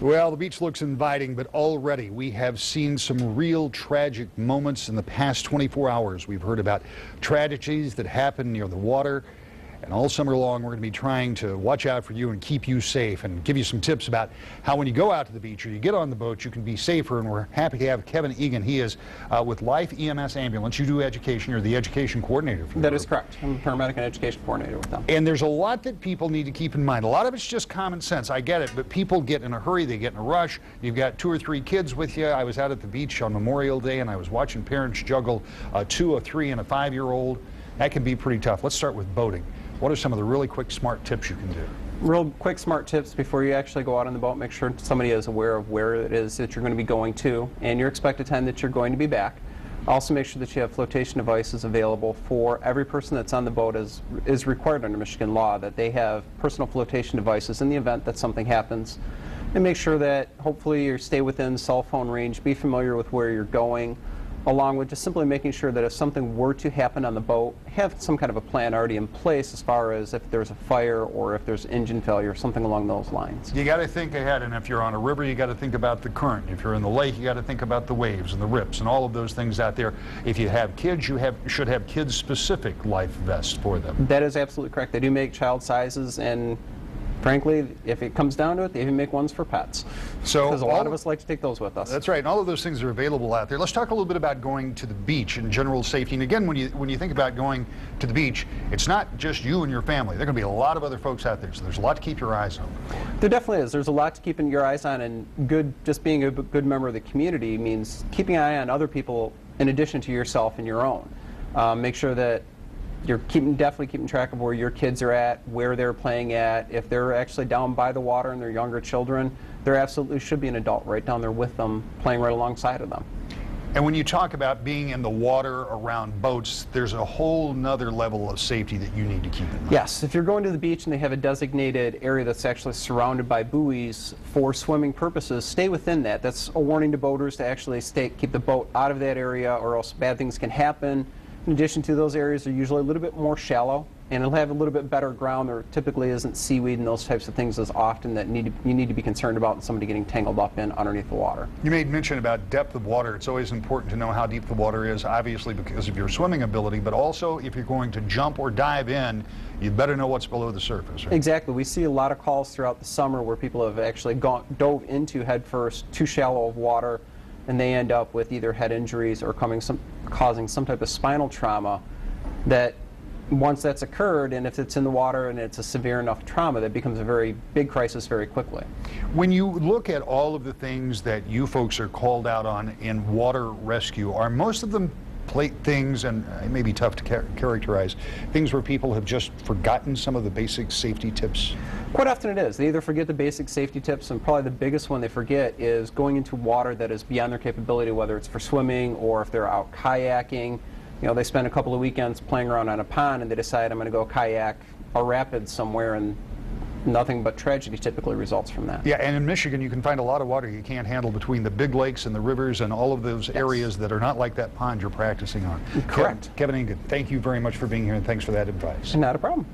Well, the beach looks inviting, but already we have seen some real tragic moments in the past 24 hours. We've heard about tragedies that happen near the water. And all summer long, we're going to be trying to watch out for you and keep you safe and give you some tips about how when you go out to the beach or you get on the boat, you can be safer. And we're happy to have Kevin Egan. He is with Life EMS Ambulance. You do education. You're the education coordinator for That is correct. I'm a paramedic and education coordinator with them. And there's a lot that people need to keep in mind. A lot of it's just common sense. I get it, but people get in a hurry. They get in a rush. You've got 2 or 3 kids with you. I was out at the beach on Memorial Day, and I was watching parents juggle a 2, a 3, and a 5-year-old. That can be pretty tough. Let's start with boating. What are some of the really quick, smart tips you can do? Real quick, smart tips before you actually go out on the boat. Make sure somebody is aware of where it is that you're going to be going to and your expected time that you're going to be back. Also make sure that you have flotation devices available for every person that's on the boat is required under Michigan law, that they have personal flotation devices in the event that something happens. And make sure that hopefully you stay within cell phone range, be familiar with where you're going, along with just simply making sure that if something were to happen on the boat, have some kind of a plan already in place as far as if there's a fire or if there's engine failure, something along those lines. You got to think ahead, and if you're on a river, you got to think about the current. If you're in the lake, you got to think about the waves and the rips and all of those things out there. If you have kids, you should have kids-specific life vests for them. That is absolutely correct. They do make child sizes, and frankly, if it comes down to it, they even make ones for pets. So because a lot of us like to take those with us. That's right, and all of those things are available out there. Let's talk a little bit about going to the beach and general safety. And again, when you think about going to the beach, it's not just you and your family. There are going to be a lot of other folks out there, so there's a lot to keep your eyes on. There definitely is. There's a lot to keep your eyes on, and just being a good member of the community means keeping an eye on other people in addition to yourself and your own. Make sure that you're definitely keeping track of where your kids are at, where they're playing at. If they're actually down by the water and they're younger children, there absolutely should be an adult right down there with them, playing right alongside of them. And when you talk about being in the water around boats, there's a whole nother level of safety that you need to keep in mind. Yes, if you're going to the beach and they have a designated area that's actually surrounded by buoys for swimming purposes, stay within that. That's a warning to boaters to actually keep the boat out of that area, or else bad things can happen. In addition to, those areas are usually a little bit more shallow, and it'll have a little bit better ground. There typically isn't seaweed and those types of things as often that you need to be concerned about and somebody getting tangled up in underneath the water. You made mention about depth of water. It's always important to know how deep the water is, obviously because of your swimming ability, but also if you're going to jump or dive in, you better know what's below the surface. Right? Exactly. We see a lot of calls throughout the summer where people have actually dove into headfirst too shallow of water, and they end up with either head injuries or causing some type of spinal trauma. That once that's occurred, and if it's in the water and it's a severe enough trauma, that becomes a very big crisis very quickly. When you look at all of the things that you folks are called out on in water rescue, are most of them things, and it may be tough to characterize, things where people have just forgotten some of the basic safety tips? Quite often it is. They either forget the basic safety tips, and probably the biggest one they forget is going into water that is beyond their capability, whether it's for swimming or if they're out kayaking. You know, they spend a couple of weekends playing around on a pond and they decide, I'm going to go kayak a rapid somewhere, and nothing but tragedy typically results from that. Yeah, and in Michigan you can find a lot of water you can't handle between the big lakes and the rivers and all of those areas that are not like that pond you're practicing on. Correct. Kevin Egan, thank you very much for being here, and thanks for that advice. Not a problem.